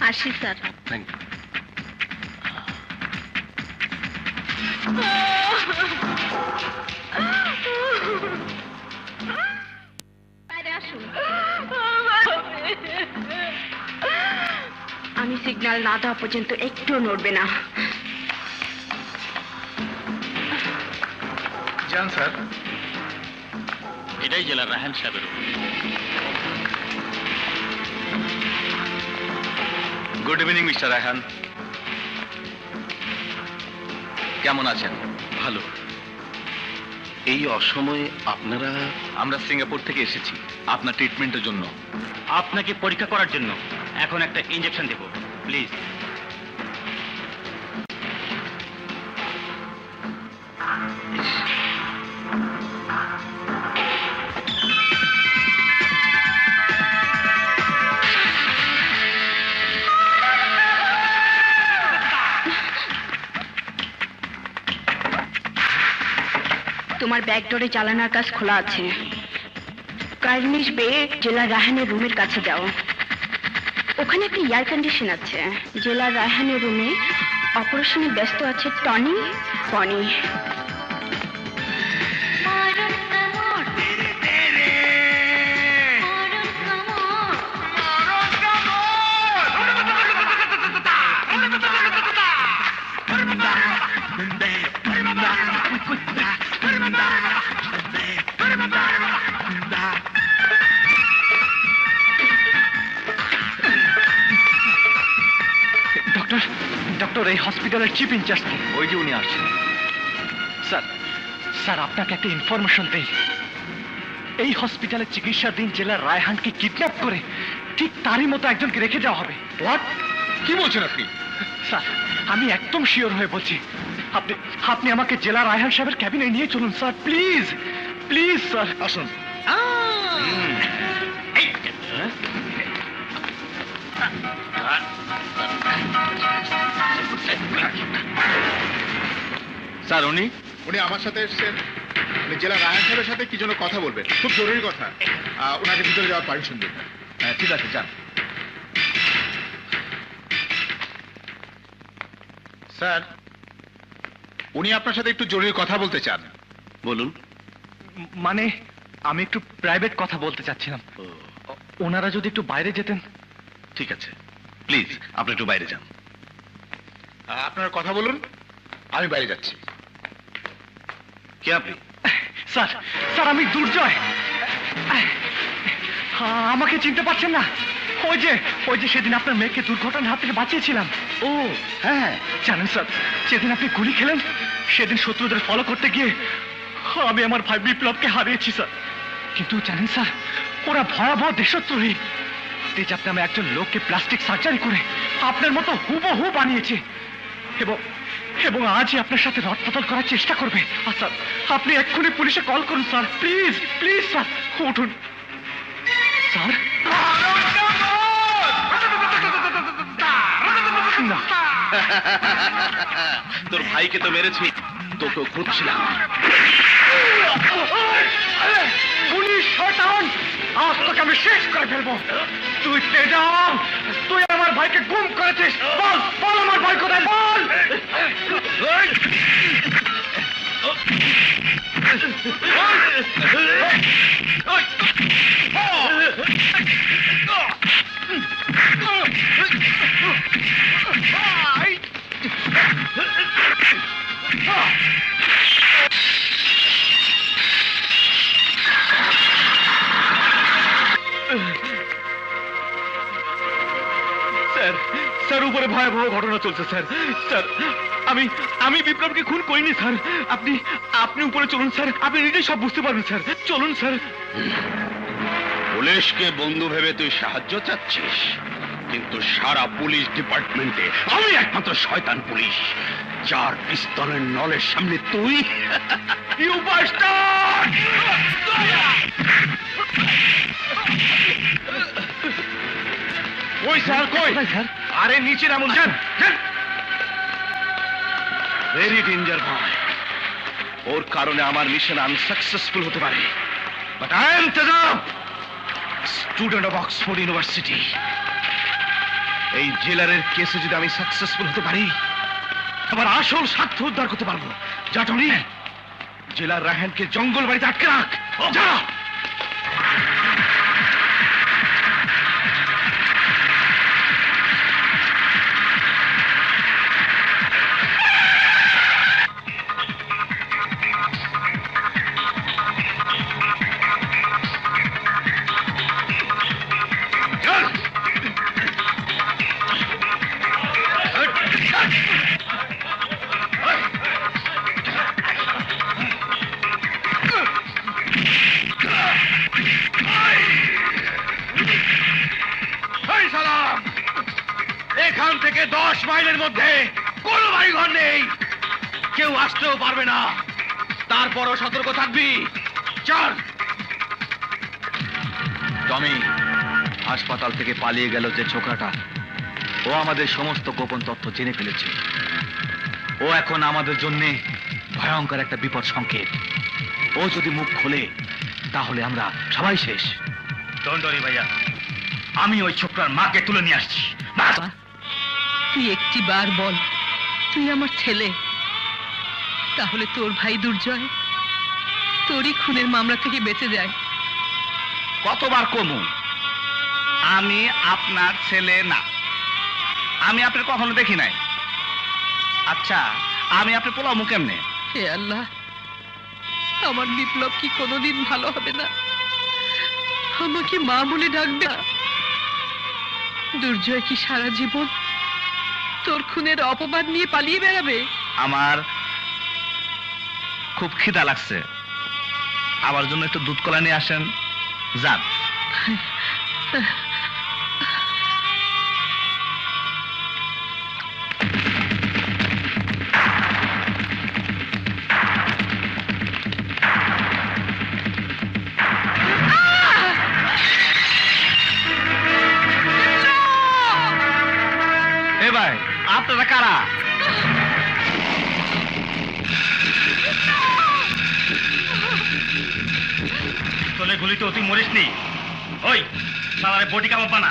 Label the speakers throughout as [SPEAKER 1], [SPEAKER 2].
[SPEAKER 1] আসি sir.
[SPEAKER 2] Thank you.
[SPEAKER 1] বাইরে আসুন। আমি সিগন্যাল না দেওয়া পর্যন্ত একটুও নড়বে না।
[SPEAKER 2] যান স্যার।
[SPEAKER 3] এটাই জেলার রায়হান সাহেবের room.
[SPEAKER 2] Good evening mister Raihan, কেমন আছেন?
[SPEAKER 3] ভালো।
[SPEAKER 2] এই অসময়ে আপনারা? আমরা সিঙ্গাপুর থেকে এসেছি আপনার ট্রিটমেন্টের জন্য।
[SPEAKER 3] আপনাকে পরীক্ষা করার জন্য এখন একটা ইনজেকশন দেব, প্লিজ।
[SPEAKER 1] তোমার ব্যাকডোরে জানালার কাজ খোলা আছে। কার্নিশ বে জেলার রায়হানের রুমের কাছে যাও। ওখানে একটা এয়ার কন্ডিশন আছে। জেলার রায়হানের রুমে অপারেশনে ব্যস্ত আছে টনি, পনি।
[SPEAKER 4] ডক্টর, ডক্টর এই হসপিটালের চিফ ইনচার্জ।
[SPEAKER 2] ওই যে উনি আসছেন।
[SPEAKER 4] স্যার, স্যার আপনাকে একটা ইনফরমেশন দেই। এই হসপিটালের চিকিৎসাধীন জেলার রায়হানকে কিডন্যাপ করে ঠিক তারই মতো একজনকে রেখে যাওয়া হবে।
[SPEAKER 2] হোয়াট? কি বলছেন আপনি?
[SPEAKER 4] স্যার, আমি একদম শিওর হয়ে বলছি। আপনি আপনি আমাকে জেলা রায়হান সাহেবের ক্যাবিনে নিয়ে চলুন স্যার, প্লিজ প্লিজ স্যার।
[SPEAKER 2] আসুন। স্যার উনি
[SPEAKER 5] উনি আমার সাথে এসেছেন। উনি জেলা রায়হান সাহেবের সাথে কি জন্য কথা বলবেন, খুব জরুরি কথা। ওনাকে ভিতরে যাওয়ার পারমিশন দিন।
[SPEAKER 2] ঠিক আছে, যান।
[SPEAKER 5] স্যার, উনি আপনার সাথে একটু জরুরি কথা বলতে চান।
[SPEAKER 2] বলুন।
[SPEAKER 4] মানে আমি একটু প্রাইভেট কথা বলতে চাচ্ছিলাম। ওনারা যদি একটু বাইরে যেতেন।
[SPEAKER 2] ঠিক আছে, প্লিজ আপনি একটু বাইরে যান।
[SPEAKER 5] আপনার কথা বলুন, আমি বাইরে যাচ্ছি।
[SPEAKER 2] কে আপনি?
[SPEAKER 4] স্যার, স্যার আমি দুর্জয়। আমাকে চিনতে পারছেন না? ওই যে সেদিন আপনার মেয়েকে দুর্ঘটনার হাত থেকে বাঁচিয়েছিলাম।
[SPEAKER 2] ও হ্যাঁ।
[SPEAKER 4] জানেন স্যার, যেদিন আপনি গুলি খেলেন সেদিন শত্রুদের ফলো করতে গিয়ে আমি আমার ভাই বিপ্লবকে হারিয়েছি স্যার। কিন্তু জানেন স্যার, ওরা ভয়াবহ দেশদ্রোহী। তেজাব নামে একজন লোককে প্লাস্টিক সার্জারি করে আপনার মতো হুবহু বানিয়েছে এবং এবং আজই আপনার সাথে রদবদল করার চেষ্টা করবে। আর স্যার, আপনি এক্ষুনি পুলিশে কল করুন স্যার, প্লিজ প্লিজ স্যার, উঠুন স্যার। না,
[SPEAKER 2] তোর ভাইকে তো মেরেছি, তোকেও খুঁজছিলাম।
[SPEAKER 4] পুলিশ শয়তান, আজ তোকে আমি শেষ করে ফেলবো। তুই তেজাব, তুই আমার ভাইকে গুম করেছিস। বল বল আমার ভাই কোথায়, বল। স্যার, স্যার উপরে ভয়াবহ ঘটনা চলছে স্যার। স্যার, আমি বিপ্লবকে খুন করিনি স্যার। আপনি উপরে চলুন স্যার, আপনি নিজেই সব বুঝতে পারবেন স্যার। চলুন স্যার।
[SPEAKER 2] পুলিশকে বন্ধু ভেবে তুই সাহায্য চাচ্ছিস, কিন্তু সারা পুলিশ ডিপার্টমেন্টে আমি একমাত্র শয়তান পুলিশ, যার পিস্তলের নলের সামনে তুই।
[SPEAKER 4] You bastard!
[SPEAKER 2] ওই স্যার কই?
[SPEAKER 4] স্যার,
[SPEAKER 2] আরে নিচে নামুন, যান যান। ভেরি ডেঞ্জার বয়, ওর কারণে আমার মিশন আনসাকসেসফুল হতে পারে। But I am Tezaab, student of Oxford university.
[SPEAKER 4] এই জেলারের কেসে যদি আমি সাকসেসফুল হতে পারি, আমার আসল স্বার্থ উদ্ধার করতে পারবো। যা টনি, জেলার রায়হানকে জঙ্গল বাড়িতে আটকে রাখ। যা। এখান থেকে 10 মাইলের মধ্যে কোনো বাড়িঘর নেই, কেউ আসতেও পারবে না। তারপরও সতর্ক থাকবি। চল।
[SPEAKER 6] টমি, হাসপাতাল থেকে পালিয়ে গেল যে ছোকরাটা, ও আমাদের সমস্ত গোপন তথ্য জেনে ফেলেছে। ও এখন আমাদের জন্য ভয়ঙ্কর একটা বিপদ সংকেত। ও যদি মুখ খোলে তাহলে আমরা সবাই শেষ।
[SPEAKER 3] ডোন্ট ওয়ারি ভাইয়া, আমি ওই ছোকরার মাকে তুলে নিয়ে আসছি।
[SPEAKER 7] বাবা, তুই একটি বার বল তুই আমার ছেলে, তাহলে তোর ভাই দুর্জয় তোরই খুনের মামলা থেকে বেঁচে যায়।
[SPEAKER 4] কতবার কমু আমি আপনার ছেলে না, আমি আপনার কখনো দেখি নাই। আচ্ছা, আমি আপনার পোলামু কেমনে?
[SPEAKER 7] হে আল্লাহ, আমার বিপ্লব কি কোনোদিন ভালো হবে না? আমাকে মা বলে ডাকবে না? দুর্জয় কি সারা জীবন তোর খুনের অপবাদ নিয়ে পালিয়ে বেড়াবে?
[SPEAKER 4] আমার খুব খিদা লাগছে, আমার জন্য একটু দুধ কলা নিয়ে আসেন। যান। এ ভাই, আপনারা কারা?
[SPEAKER 3] তোলে গুলিতে তুই মরিস নি। ওই সালারে বডি কামা পানা।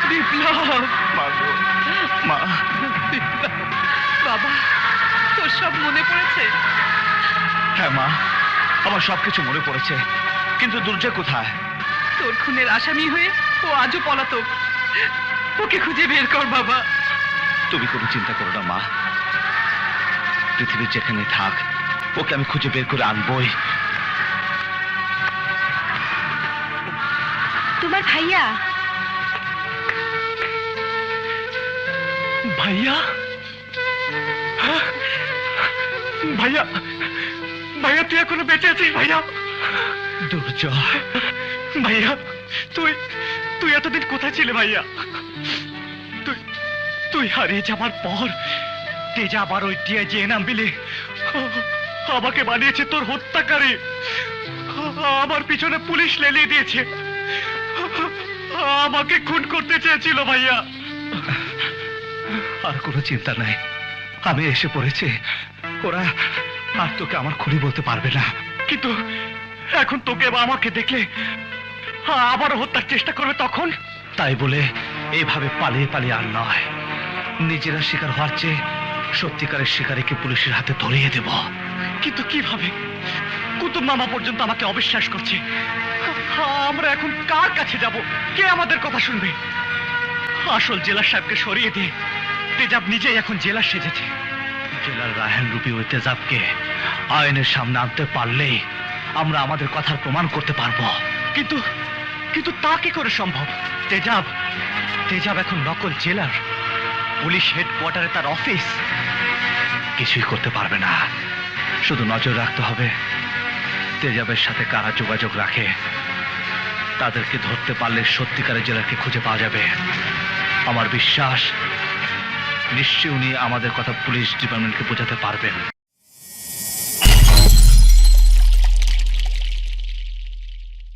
[SPEAKER 7] বিপ্লব,
[SPEAKER 4] মা গো, মা।
[SPEAKER 7] বিপ্লব, বাবা, তোর সব মনে পড়েছে?
[SPEAKER 4] হ্যাঁ মা, আমার সবকিছু মনে পড়েছে, কিন্তু দুর্জয় কোথায়?
[SPEAKER 7] তোর খুনের আসামি হয়ে ও আজও পলাতক। ওকে খুঁজে বের কর বাবা।
[SPEAKER 4] তুমি কোনো চিন্তা করো না মা, পৃথিবীর যেখানে থাক ওকে আমি খুঁজে বের করে আনবই।
[SPEAKER 1] তোমার ভাইয়া
[SPEAKER 4] ভাইয়া? হ্যাঁ? ভাইয়া, ভাইয়া তুই এখনো বেঁচে আছিস ভাইয়া? দুর্জয় ভাইয়া, তুই তুই এতদিন কোথায় ছিলে ভাইয়া? তুই তুই হারিয়ে যাবার পর তেজ আবার ওই টিআইজি নাম বিলে আমাকে বানিয়েছে তোর হত্যাকারী। আমার পিছনে পুলিশ লেলিয়ে দিয়েছে, আমাকে খুন করতে চেয়েছিল ভাইয়া। আর কোনো চিন্তা নাই, আমি এসে পড়েছি। ওরা আর তোকে আমার খুনি বলতে পারবে না, কিন্তু এখন তোকে বা আমাকে দেখলে আবার হত্যার চেষ্টা করবে তখন। তাই বলে এইভাবে পালিয়ে পালিয়ে আর নয়, নিজেরা শিকার হওয়ার চেয়ে সত্যিকারের শিকারীকে পুলিশের হাতে ধরিয়ে দেব। কিন্তু কিভাবে? কুতুব মামা পর্যন্ত আমাকে অবিশ্বাস করছে। আমরা এখন কার কাছে যাব? কে আমাদের কথা শুনবে? আসল জেলার সাহেবকে সরিয়ে দিয়ে তেজাব নিজেই এখন জেলার সেজেছে। জেলার রায়হান রূপী ওই তেজাবকে আইনের সামনে আনতে পারলেই আমরা আমাদের কথার প্রমাণ করতে পারবো। কিন্তু কিন্তু তা কি করে সম্ভব? তেজাব তেজাব এখন নকল জেলার, পুলিশ হেডকোয়ার্টারে তার অফিস। কিছুই করতে পারবে না, শুধু নজর রাখতে হবে তেজাবের সাথে কারা যোগাযোগ রাখে। তাদেরকে ধরতে পারলে সত্যিকারের জেলারকে খুঁজে পাওয়া যাবে। আমার বিশ্বাস নিশ্চয়ই উনি আমাদের কথা পুলিশ ডিপার্টমেন্টকে বোঝাতে পারবেন।